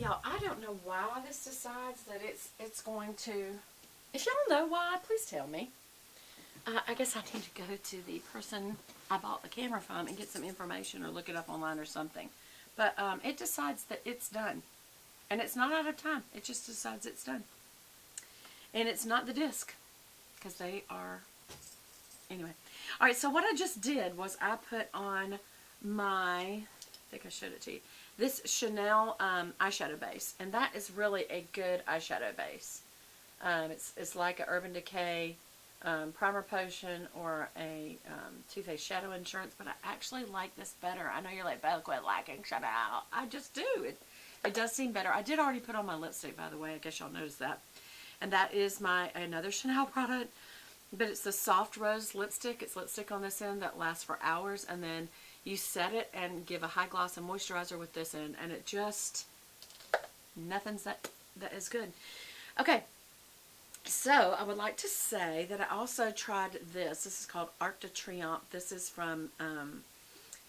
y'all, I don't know why this decides that it's going to. If y'all know why, please tell me. I guess I need to go to the person I bought the camera from and get some information or look it up online or something. But it decides that it's done. And it's not out of time. It just decides it's done. And it's not the disc. Because they are... Anyway. Alright, so what I just did was I put on my... I think I showed it to you. This Chanel eyeshadow base. And that is really a good eyeshadow base. It's like an Urban Decay Primer Potion or a Too Faced Shadow Insurance, but I actually like this better. I know you're like, Belle, quit liking Chanel. I just do. It does seem better. I did already put on my lipstick, by the way. I guess y'all noticed that. And that is another Chanel product, but it's the Soft Rose lipstick. It's lipstick on this end that lasts for hours, and then you set it and give a high gloss and moisturizer with this end, and it just, nothing's that is good. Okay. So, I would like to say that I also tried this. This is called Arc de Triomphe. This is from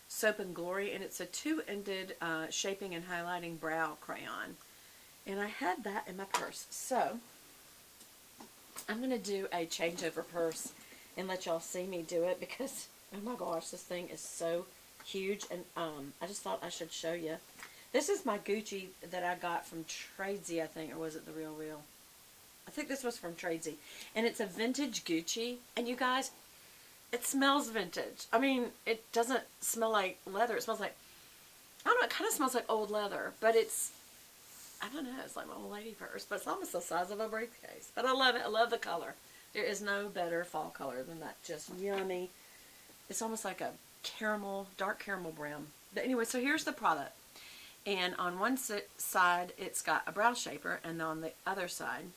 Soap and Glory, and it's a two-ended shaping and highlighting brow crayon. And I had that in my purse. So, I'm going to do a changeover purse and let y'all see me do it because, oh my gosh, this thing is so huge. And I just thought I should show you. This is my Gucci that I got from Tradesy, I think, or was it the Real Real? I think this was from Tradesy. And it's a vintage Gucci. And you guys, it smells vintage. I mean, it doesn't smell like leather. It smells like, I don't know, it kind of smells like old leather. But it's, I don't know, it's like my old lady purse. But it's almost the size of a briefcase. But I love it. I love the color. There is no better fall color than that. Just yummy. It's almost like a caramel, dark caramel brown. But anyway, so here's the product. And on one side, it's got a brow shaper. And on the other side,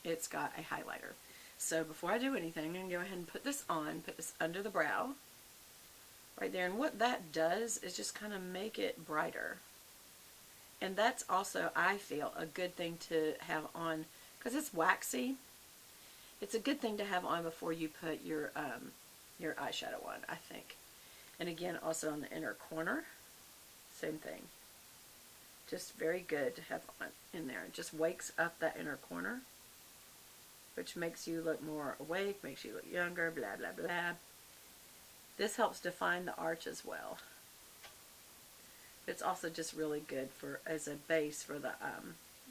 it's got a highlighter. So before I do anything, I'm going to go ahead and put this on, put this under the brow, right there. And what that does is just kind of make it brighter. And that's also, I feel, a good thing to have on, because it's waxy. It's a good thing to have on before you put your eyeshadow on, I think. And again, also on the inner corner, same thing. Just very good to have on in there. It just wakes up that inner corner, which makes you look more awake, makes you look younger, blah, blah, blah. This helps define the arch as well. It's also just really good for as a base for the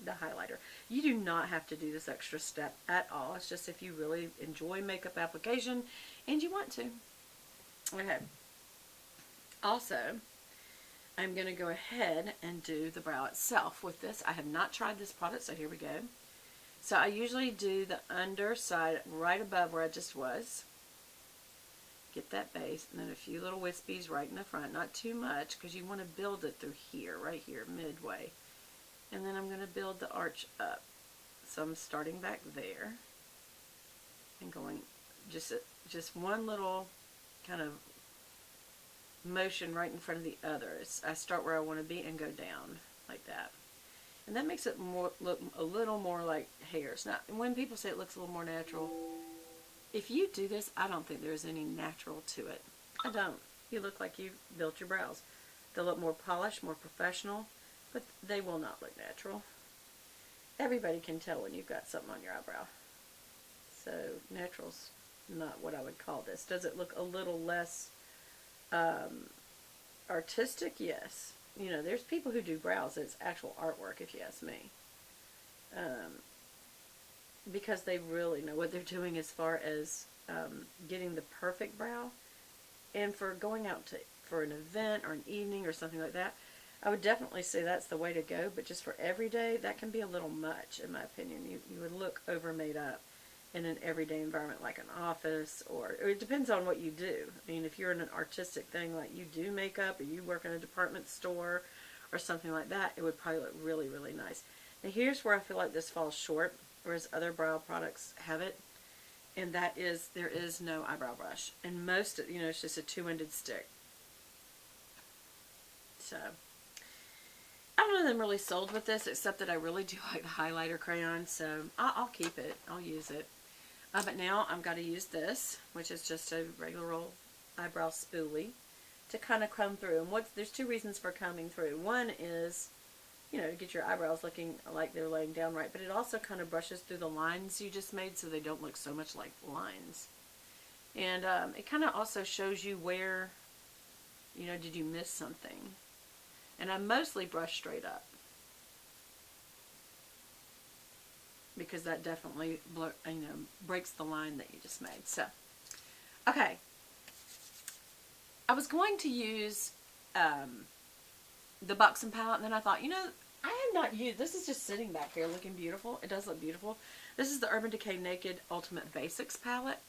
highlighter. You do not have to do this extra step at all. It's just if you really enjoy makeup application and you want to. Okay. Also, I'm going to go ahead and do the brow itself with this. I have not tried this product, so here we go. So I usually do the underside right above where I just was. Get that base, and then a few little wispies right in the front. Not too much, because you want to build it through here, right here, midway. And then I'm going to build the arch up. So I'm starting back there. And going just one little kind of motion right in front of the other. I start where I want to be and go down, like that. And that makes it look a little more like hairs. Now, when people say it looks a little more natural, if you do this, I don't think there's any natural to it. I don't. You look like you've built your brows. They'll look more polished, more professional, but they will not look natural. Everybody can tell when you've got something on your eyebrow. So, natural's not what I would call this. Does it look a little less artistic? Yes. You know, there's people who do brows that's actual artwork, if you ask me. Because they really know what they're doing as far as getting the perfect brow. And for going out for an event or an evening or something like that, I would definitely say that's the way to go. But just for everyday, that can be a little much, in my opinion. You would look over made up in an everyday environment like an office, or it depends on what you do. I mean, if you're in an artistic thing like you do makeup, or you work in a department store or something like that, it would probably look really, really nice. Now here's where I feel like this falls short, whereas other brow products have it, and that is there is no eyebrow brush. And most, you know, it's just a two-ended stick. So, I don't know that I'm really sold with this, except that I really do like the highlighter crayon, so I'll keep it. I'll use it. But now I've got to use this, which is just a regular old eyebrow spoolie, to kind of comb through. And there's two reasons for combing through. One is you know, get your eyebrows looking like they're laying down right. But it also kind of brushes through the lines you just made so they don't look so much like lines. And it kind of also shows you where, you know, did you miss something. And I mostly brush straight up, because that definitely breaks the line that you just made. So, okay. I was going to use the Buxom palette, and then I thought, you know, I have not used, this is just sitting back here looking beautiful. It does look beautiful. This is the Urban Decay Naked Ultimate Basics palette,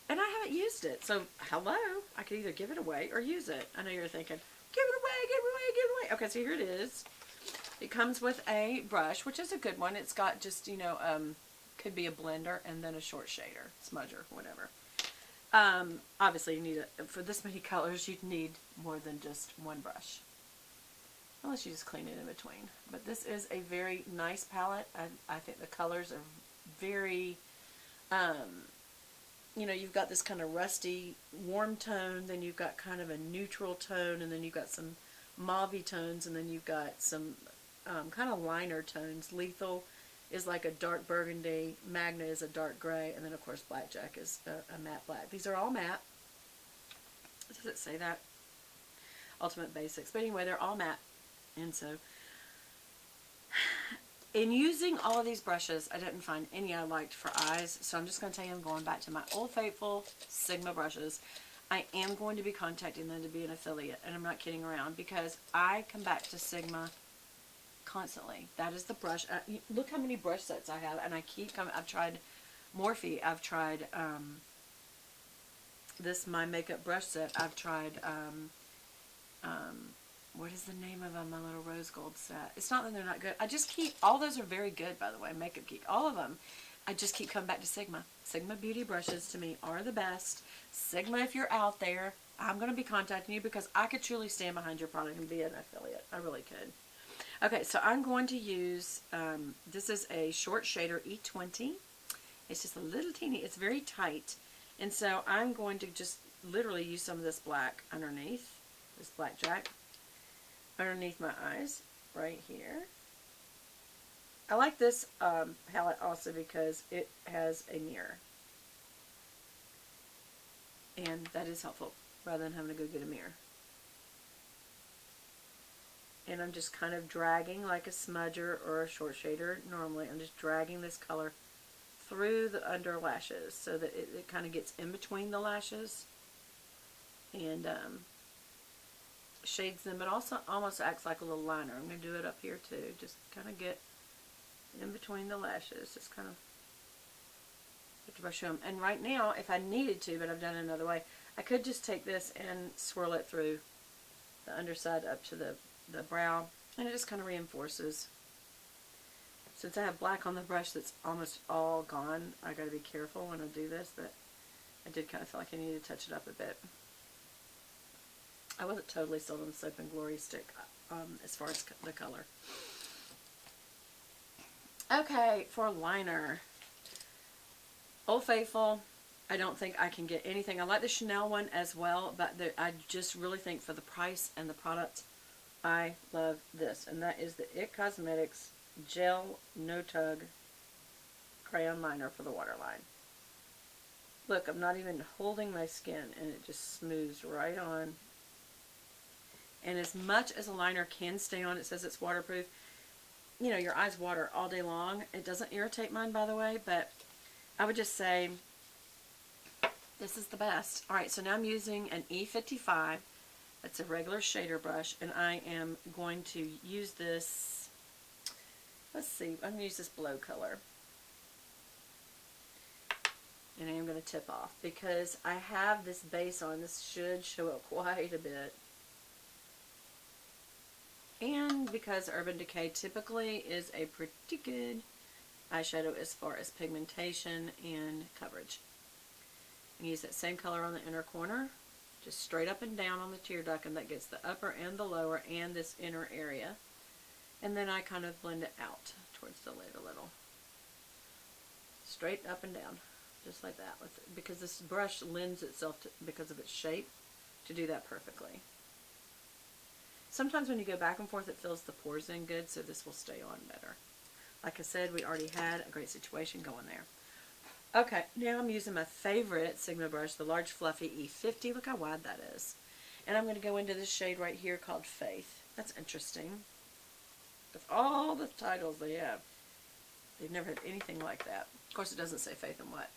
and I haven't used it. So, hello. I could either give it away or use it. I know you're thinking, give it away, give it away, give it away. Okay, so here it is. It comes with a brush, which is a good one. It's got just, you know, could be a blender and then a short shader, smudger, whatever. Obviously you need for this many colors, you'd need more than just one brush. Unless you just clean it in between. But this is a very nice palette. I think the colors are very, you know, you've got this kind of rusty, warm tone, then you've got kind of a neutral tone, and then you've got some mauve tones, and then you've got some kind of liner tones. Lethal is like a dark burgundy, Magna is a dark gray, and then of course Blackjack is a matte black. These are all matte. Does it say that? Ultimate Basics. But anyway, they're all matte. And so, in using all of these brushes, I didn't find any I liked for eyes. So I'm just going to tell you I'm going back to my Old Faithful Sigma brushes. I am going to be contacting them to be an affiliate, and I'm not kidding around, because I come back to Sigma constantly. That is the brush. Look how many brush sets I have, and I keep coming. I've tried Morphe. I've tried this My Makeup brush set. I've tried what is the name of them? My Little Rose Gold set. It's not that they're not good. I just keep, all those are very good, by the way. Makeup Geek, all of them. I just keep coming back to Sigma. Sigma beauty brushes to me are the best. Sigma, if you're out there, I'm going to be contacting you, because I could truly stand behind your product and be an affiliate. I really could. Okay, so I'm going to use, this is a short shader E20. It's just a little teeny, it's very tight. And so I'm going to just literally use some of this black underneath, this Blackjack, underneath my eyes, right here. I like this palette also because it has a mirror. And that is helpful, rather than having to go get a mirror. And I'm just kind of dragging like a smudger or a short shader normally. I'm just dragging this color through the under lashes so that it kind of gets in between the lashes and shades them, but also almost acts like a little liner. I'm going to do it up here too. Just kind of get in between the lashes. Just kind of get to brush them. And right now, if I needed to, but I've done it another way, I could just take this and swirl it through the underside up to the brow, and it just kind of reinforces. Since I have black on the brush that's almost all gone, I got to be careful when I do this, but I did kind of feel like I needed to touch it up a bit. I wasn't totally sold on the Soap and Glory stick as far as the color. Okay, for liner, Old Faithful, I don't think I can get anything. I like the Chanel one as well, but I just really think for the price and the product, I love this. And that is the IT Cosmetics Gel No Tug Crayon Liner for the waterline. Look, I'm not even holding my skin, and it just smooths right on. And as much as a liner can stay on, it says it's waterproof. You know, your eyes water all day long. It doesn't irritate mine, by the way, but I would just say this is the best. Alright, so now I'm using an E55. That's a regular shader brush, and I am going to use this, let's see, I'm going to use this Blow color. And I am going to tip off, because I have this base on. This should show up quite a bit. And because Urban Decay typically is a pretty good eyeshadow as far as pigmentation and coverage. And use that same color on the inner corner, just straight up and down on the tear duct, and that gets the upper and the lower and this inner area. And then I kind of blend it out towards the lid a little. Straight up and down, just like that. Because this brush lends itself, to, because of its shape, to do that perfectly. Sometimes when you go back and forth, it fills the pores in good, so this will stay on better. Like I said, we already had a great situation going there. Okay, now I'm using my favorite Sigma brush, the large fluffy E50. Look how wide that is. And I'm going to go into this shade right here called Faith. That's interesting. Of all the titles they have, they've never had anything like that. Of course, it doesn't say Faith and what.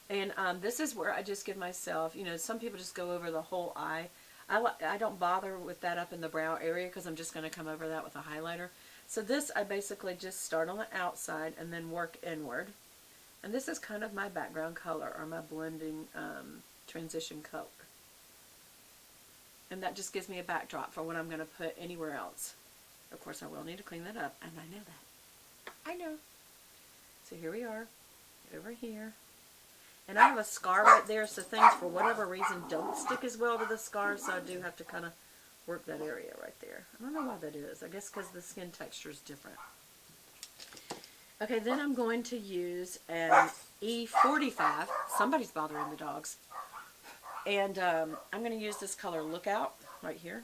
And this is where I just give myself, some people just go over the whole eye. I don't bother with that up in the brow area because I'm just going to come over that with a highlighter. So this, I basically just start on the outside and then work inward. And this is kind of my background color, or my blending transition color. And that just gives me a backdrop for what I'm going to put anywhere else. Of course, I will need to clean that up, and I know that. I know. So here we are, over here. And I have a scar right there, so things, for whatever reason, don't stick as well to the scar, so I do have to kind of work that area right there. I don't know why that is. I guess because the skin texture is different. Okay, then I'm going to use an E45. Somebody's bothering the dogs. And I'm going to use this color Lookout right here.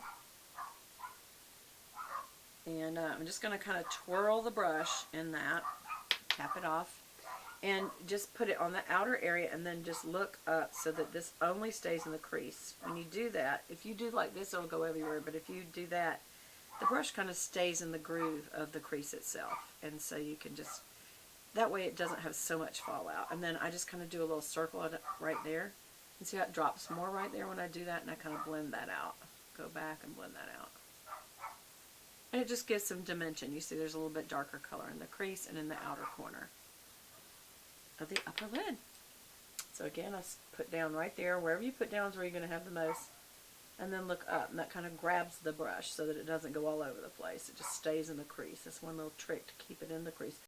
And I'm just going to kind of twirl the brush in that, tap it off, and just put it on the outer area and then just look up so that this only stays in the crease. When you do that, if you do like this, it'll go everywhere, but if you do that, the brush kind of stays in the groove of the crease itself. And so you can just, that way it doesn't have so much fallout. And then I just kind of do a little circle right there. And see how it drops more right there when I do that, and I kind of blend that out. Go back and blend that out. And it just gives some dimension. You see there's a little bit darker color in the crease and in the outer corner of the upper lid. So again, I put down right there. Wherever you put down is where you're going to have the most. And then look up, and that kind of grabs the brush so that it doesn't go all over the place. It just stays in the crease. That's one little trick to keep it in the crease.